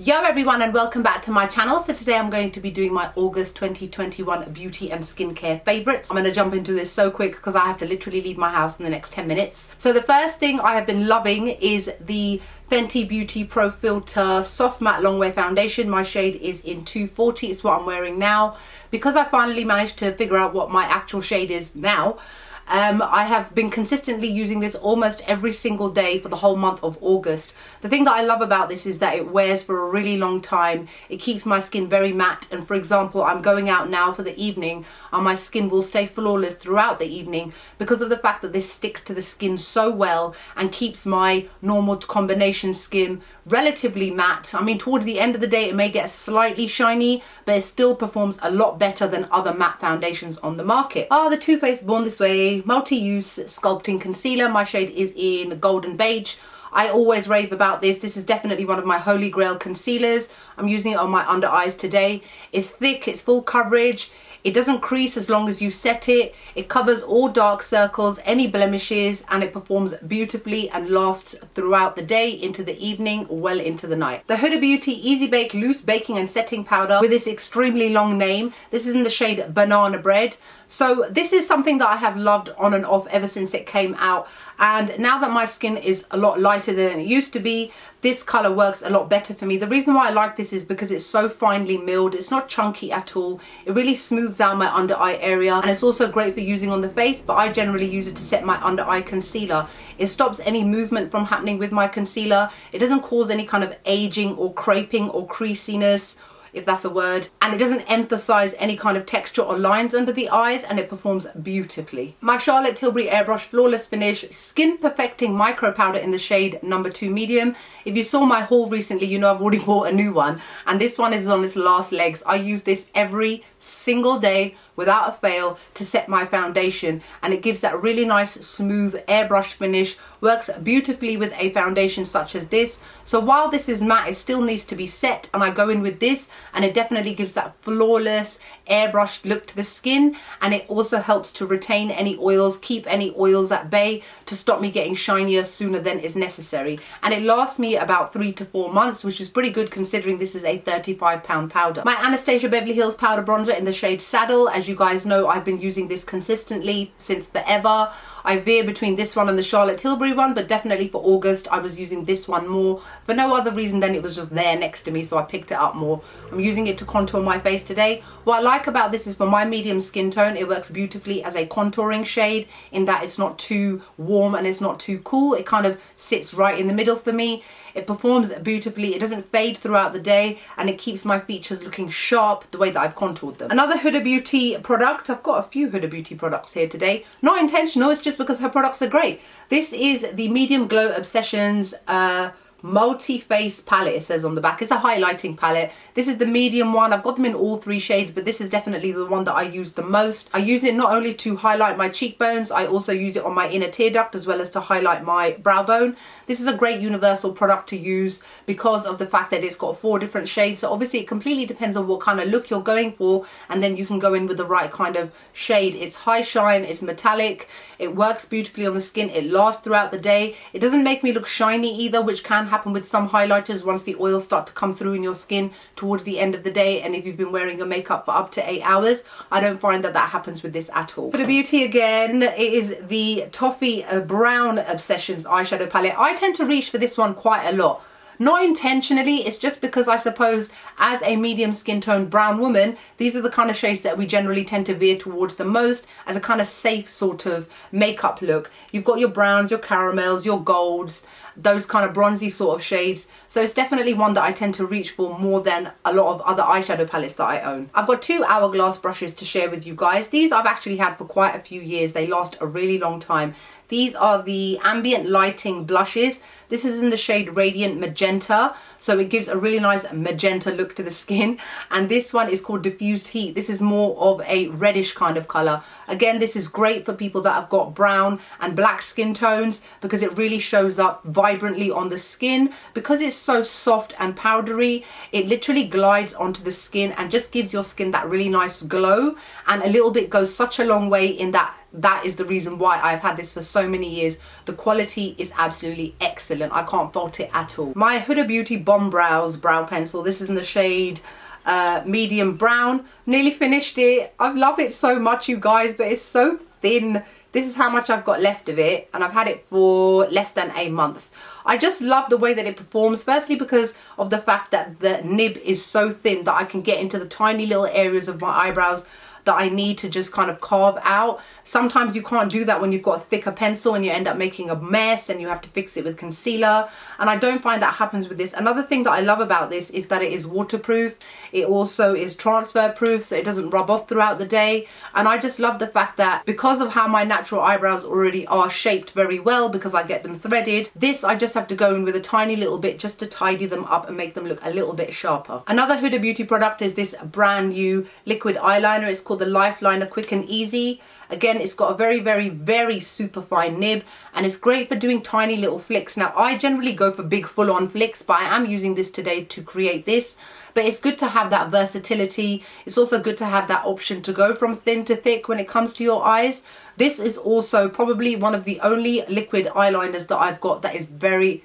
Yo everyone, and welcome back to my channel. So today I'm going to be doing my August 2021 beauty and skincare favorites. I'm going to jump into this so quick because I have to literally leave my house in the next 10 minutes. So the first thing I have been loving is the Fenty Beauty Pro FILT'R Soft Matte Longwear Foundation. My shade is in 240. It's what I'm wearing now. Because I finally managed to figure out what my actual shade is now, I have been consistently using this almost every single day for the whole month of August. The thing that I love about this is that it wears for a really long time. It keeps my skin very matte, and for example, I'm going out now for the evening and my skin will stay flawless throughout the evening because of the fact that this sticks to the skin so well and keeps my normal combination skin relatively matte. I mean, towards the end of the day it may get slightly shiny, but it still performs a lot better than other matte foundations on the market. The Too Faced Born This Way multi-use sculpting concealer. My shade is in golden beige. I always rave about this. This is definitely one of my holy grail concealers. I'm using it on my under eyes today. It's thick, it's full coverage. It doesn't crease as long as you set it. It covers all dark circles, any blemishes, and it performs beautifully and lasts throughout the day, into the evening, well into the night. The Huda Beauty Easy Bake Loose Baking and Setting Powder with this extremely long name. This is in the shade Banana Bread. So this is something that I have loved on and off ever since it came out. And now that my skin is a lot lighter than it used to be, this colour works a lot better for me. The reason why I like this is because it's so finely milled. It's not chunky at all. It really smooths out my under eye area, and it's also great for using on the face, but I generally use it to set my under eye concealer. It stops any movement from happening with my concealer. It doesn't cause any kind of aging or creping or creasiness, if that's a word, and it doesn't emphasize any kind of texture or lines under the eyes, and it performs beautifully. My Charlotte Tilbury Airbrush Flawless Finish Skin Perfecting Micro Powder in the shade number 2 medium. If you saw my haul recently, you know I've already bought a new one, and this one is on its last legs. I use this every single day without a fail to set my foundation, and it gives that really nice smooth airbrush finish. Works beautifully with a foundation such as this. So while this is matte, it still needs to be set, and I go in with this and it definitely gives that flawless airbrushed look to the skin, and it also helps to retain any oils, keep any oils at bay, to stop me getting shinier sooner than is necessary. And it lasts me about 3 to 4 months, which is pretty good considering this is a £35 powder. My Anastasia Beverly Hills powder bronzer in the shade Saddle. As you guys know, I've been using this consistently since forever. I veer between this one and the Charlotte Tilbury one, but definitely for August I was using this one more for no other reason than it was just there next to me, so I picked it up more. I'm using it to contour my face today. What I like about this is for my medium skin tone, it works beautifully as a contouring shade in that it's not too warm and it's not too cool. It kind of sits right in the middle for me. It performs beautifully, it doesn't fade throughout the day, and it keeps my features looking sharp the way that I've contoured them. Another Huda Beauty product, I've got a few Huda Beauty products here today. Not intentional, it's just because her products are great. This is the Medium Glow Obsessions multi-face palette, it says on the back. It's a highlighting palette. This is the medium one. I've got them in all 3 shades, but this is definitely the one that I use the most. I use it not only to highlight my cheekbones, I also use it on my inner tear duct as well as to highlight my brow bone. This is a great universal product to use because of the fact that it's got 4 different shades. So obviously it completely depends on what kind of look you're going for, and then you can go in with the right kind of shade. It's high shine, it's metallic, it works beautifully on the skin, it lasts throughout the day. It doesn't make me look shiny either, which can happen with some highlighters once the oils start to come through in your skin towards the end of the day, and if you've been wearing your makeup for up to 8 hours. I don't find that that happens with this at all. For the beauty again, it is the Toffee Brown Obsessions eyeshadow palette. I tend to reach for this one quite a lot. Not intentionally, it's just because I suppose as a medium skin tone brown woman, these are the kind of shades that we generally tend to veer towards the most as a kind of safe sort of makeup look. You've got your browns, your caramels, your golds, those kind of bronzy sort of shades. So it's definitely one that I tend to reach for more than a lot of other eyeshadow palettes that I own. I've got 2 Hourglass brushes to share with you guys. These I've actually had for quite a few years. They last a really long time. These are the Ambient Lighting blushes. This is in the shade Radiant Magenta, so it gives a really nice magenta look to the skin. And this one is called Diffused Heat. This is more of a reddish kind of colour. Again, this is great for people that have got brown and black skin tones because it really shows up vibrant vibrantly on the skin. Because it's so soft and powdery, it literally glides onto the skin and just gives your skin that really nice glow, and a little bit goes such a long way in that. That is the reason why I've had this for so many years. The quality is absolutely excellent. I can't fault it at all. My Huda Beauty Bomb Brows brow pencil. This is in the shade medium brown. Nearly finished it. I love it so much, you guys, but it's so thin. This is how much I've got left of it, and I've had it for less than a month. I just love the way that it performs, firstly because of the fact that the nib is so thin that I can get into the tiny little areas of my eyebrows that I need to just kind of carve out. Sometimes you can't do that when you've got a thicker pencil and you end up making a mess and you have to fix it with concealer, and I don't find that happens with this. Another thing that I love about this is that it is waterproof. It also is transfer proof, so it doesn't rub off throughout the day, and I just love the fact that because of how my natural eyebrows already are shaped very well because I get them threaded, this I just have to go in with a tiny little bit just to tidy them up and make them look a little bit sharper. Another Huda Beauty product is this brand new liquid eyeliner. It's called the Lifeliner Quick and Easy. Again, it's got a very super fine nib, and it's great for doing tiny little flicks. Now, I generally go for big full-on flicks, but I am using this today to create this. But it's good to have that versatility. It's also good to have that option to go from thin to thick when it comes to your eyes. This is also probably one of the only liquid eyeliners that I've got that is very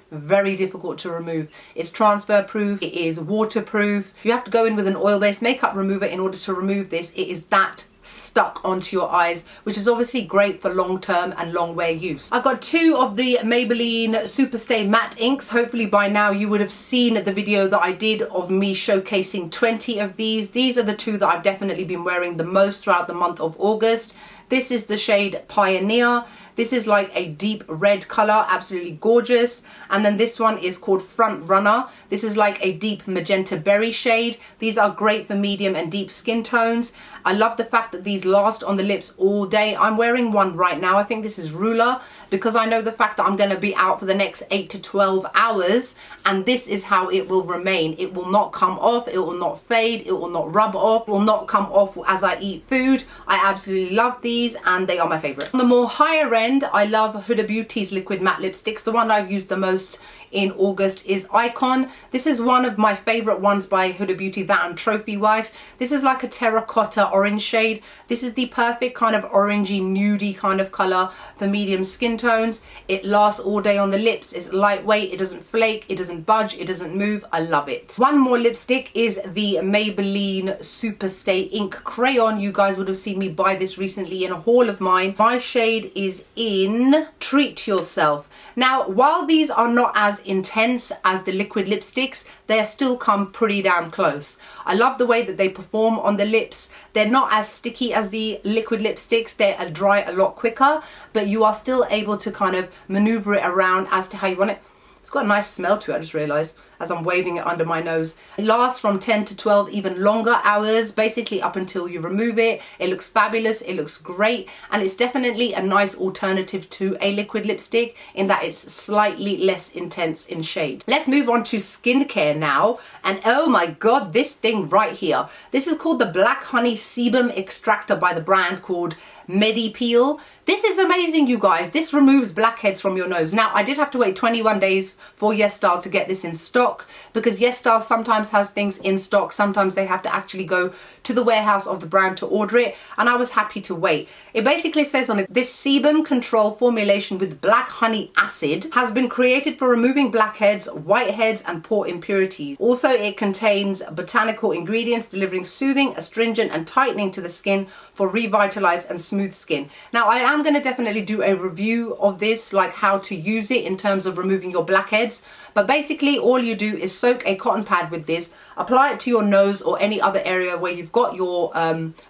difficult to remove. It's transfer proof, it is waterproof. You have to go in with an oil-based makeup remover in order to remove this. It is that stuck onto your eyes, which is obviously great for long-term and long-wear use. I've got two of the Maybelline Superstay matte inks. Hopefully by now you would have seen the video that I did of me showcasing 20 of these. These are the two that I've definitely been wearing the most throughout the month of August. This is the shade Pioneer. This is like a deep red color, absolutely gorgeous. And then this one is called Front Runner. This is like a deep magenta berry shade. These are great for medium and deep skin tones. I love the fact that these last on the lips all day. I'm wearing one right now. I think this is Ruler, because I know the fact that I'm going to be out for the next 8 to 12 hours, and this is how it will remain. It will not come off, it will not fade, it will not rub off, it will not come off as I eat food. I absolutely love these, and they are my favorite. On the more higher end, I love Huda Beauty's liquid matte lipsticks. The one I've used the most in August is Icon. This is one of my favorite ones by Huda Beauty, that and Trophy Wife. This is like a terracotta orange shade. This is the perfect kind of orangey nudie kind of color for medium skin tones. It lasts all day on the lips. It's lightweight, it doesn't flake, it doesn't budge, it doesn't move. I love it. One more lipstick is the Maybelline Superstay Ink Crayon. You guys would have seen me buy this recently in a haul of mine. My shade is in Treat Yourself. Now, while these are not as intense as the liquid lipsticks, they still come pretty damn close. I love the way that they perform on the lips. They're not as sticky as the liquid lipsticks. They dry a lot quicker, but you are still able to kind of maneuver it around as to how you want it. It's got a nice smell to it, I just realised, as I'm waving it under my nose. It lasts from 10 to 12, even longer hours, basically up until you remove it. It looks fabulous, it looks great, and it's definitely a nice alternative to a liquid lipstick in that it's slightly less intense in shade. Let's move on to skincare now, and oh my god, this thing right here. This is called the Black Honey Sebum Extractor by the brand called Medipeel. This is amazing, you guys. This removes blackheads from your nose. Now, I did have to wait 21 days for YesStyle to get this in stock, because YesStyle sometimes has things in stock. Sometimes they have to actually go to the warehouse of the brand to order it, and I was happy to wait. It basically says on it, this sebum control formulation with black honey acid has been created for removing blackheads, whiteheads, and pore impurities. Also, it contains botanical ingredients delivering soothing, astringent, and tightening to the skin for revitalized and smooth skin. Now, I am going to definitely do a review of this, like how to use it in terms of removing your blackheads. But basically, all you do is soak a cotton pad with this, apply it to your nose or any other area where you've got your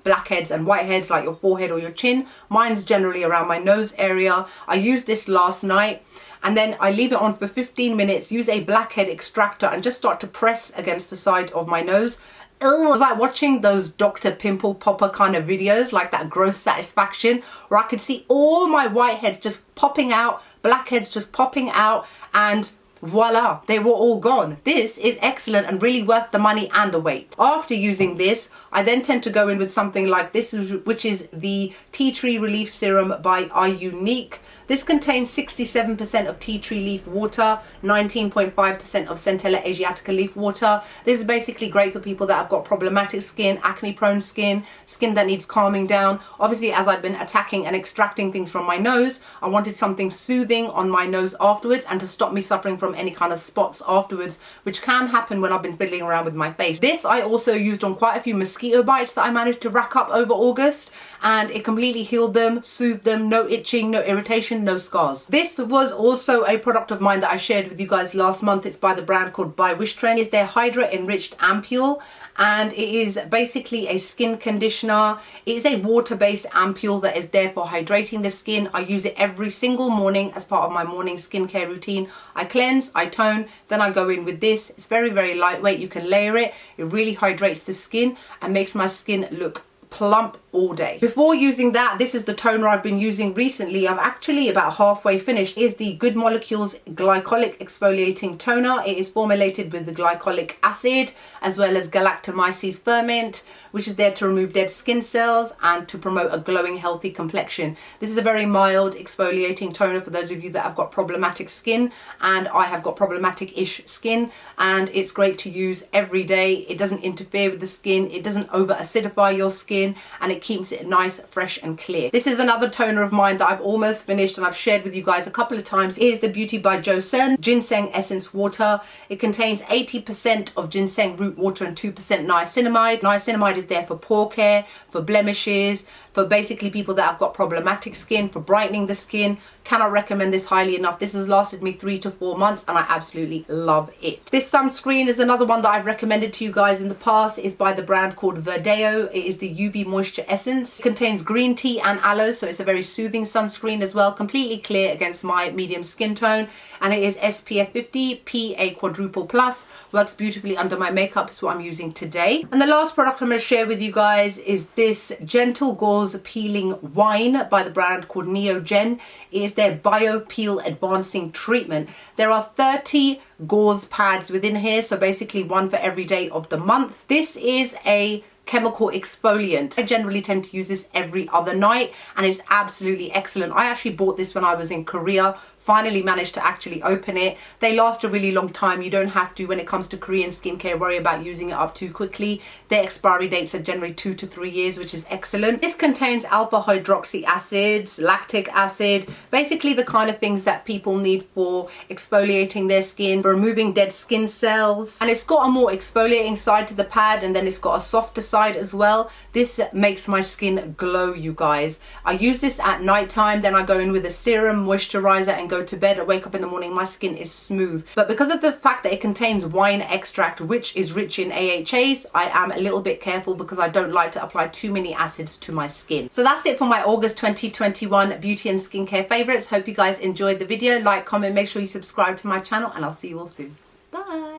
blackheads and whiteheads, like your forehead or your chin. Mine's generally around my nose area. I used this last night, and then I leave it on for 15 minutes, use a blackhead extractor, and just start to press against the side of my nose. It was like watching those Dr. Pimple Popper kind of videos, like that gross satisfaction, where I could see all my whiteheads just popping out, blackheads just popping out, and voila, they were all gone. This is excellent and really worth the money and the wait. After using this, I then tend to go in with something like this, which is the Tea Tree Relief Serum by Unique. This contains 67% of tea tree leaf water, 19.5% of Centella Asiatica leaf water. This is basically great for people that have got problematic skin, acne prone skin, skin that needs calming down. Obviously, as I've been attacking and extracting things from my nose, I wanted something soothing on my nose afterwards and to stop me suffering from any kind of spots afterwards, which can happen when I've been fiddling around with my face. This I also used on quite a few mosquito bites that I managed to rack up over August, and it completely healed them, soothed them, no itching, no irritation, no scars. This was also a product of mine that I shared with you guys last month. It's by the brand called By Wish Trend. It's their Hydra Enriched Ampule, and it is basically a skin conditioner. It is a water-based ampule that is there for hydrating the skin. I use it every single morning as part of my morning skincare routine. I cleanse, I tone, then I go in with this. It's very, very lightweight. You can layer it. It really hydrates the skin and makes my skin look plump all day. Before using that, this is the toner I've been using recently. I've actually about halfway finished. It is the Good Molecules Glycolic Exfoliating Toner. It is formulated with the glycolic acid as well as galactomyces ferment, which is there to remove dead skin cells and to promote a glowing, healthy complexion. This is a very mild exfoliating toner for those of you that have got problematic skin, and I have got problematic-ish skin, and it's great to use every day. It doesn't interfere with the skin, it doesn't over acidify your skin, and it keeps it nice, fresh and clear. This is another toner of mine that I've almost finished and I've shared with you guys a couple of times. It is the Beauty by Joseon Ginseng Essence Water. It contains 80% of ginseng root water and 2% niacinamide. Niacinamide is there for pore care, for blemishes, for basically people that have got problematic skin, for brightening the skin. Cannot recommend this highly enough. This has lasted me 3 to 4 months and I absolutely love it. This sunscreen is another one that I've recommended to you guys in the past. It's by the brand called Verdeo. It is the UV Moisture Essence. It contains green tea and aloe, so it's a very soothing sunscreen as well. Completely clear against my medium skin tone, and it is SPF 50 PA quadruple plus. Works beautifully under my makeup. It's what I'm using today. And the last product I'm going to share with you guys is this Gentle Gauze Peeling Wine by the brand called Neogen. It is their Bio Peel Advancing Treatment. There are 30 gauze pads within here, so basically one for every day of the month. This is a chemical exfoliant. I generally tend to use this every other night and it's absolutely excellent. I actually bought this when I was in Korea. Finally managed to actually open it. They last a really long time. You don't have to, when it comes to Korean skincare, worry about using it up too quickly. Their expiry dates are generally 2 to 3 years, which is excellent. This contains alpha hydroxy acids, lactic acid, basically the kind of things that people need for exfoliating their skin, for removing dead skin cells. And it's got a more exfoliating side to the pad, and then it's got a softer side as well. This makes my skin glow, you guys. I use this at night time, then I go in with a serum, moisturizer, and go to bed. I wake up in the morning, my skin is smooth. But because of the fact that it contains wine extract, which is rich in AHAs, I am a little bit careful because I don't like to apply too many acids to my skin. So that's it for my August 2021 beauty and skincare favorites. Hope you guys enjoyed the video. Like, comment, make sure you subscribe to my channel, and I'll see you all soon. Bye.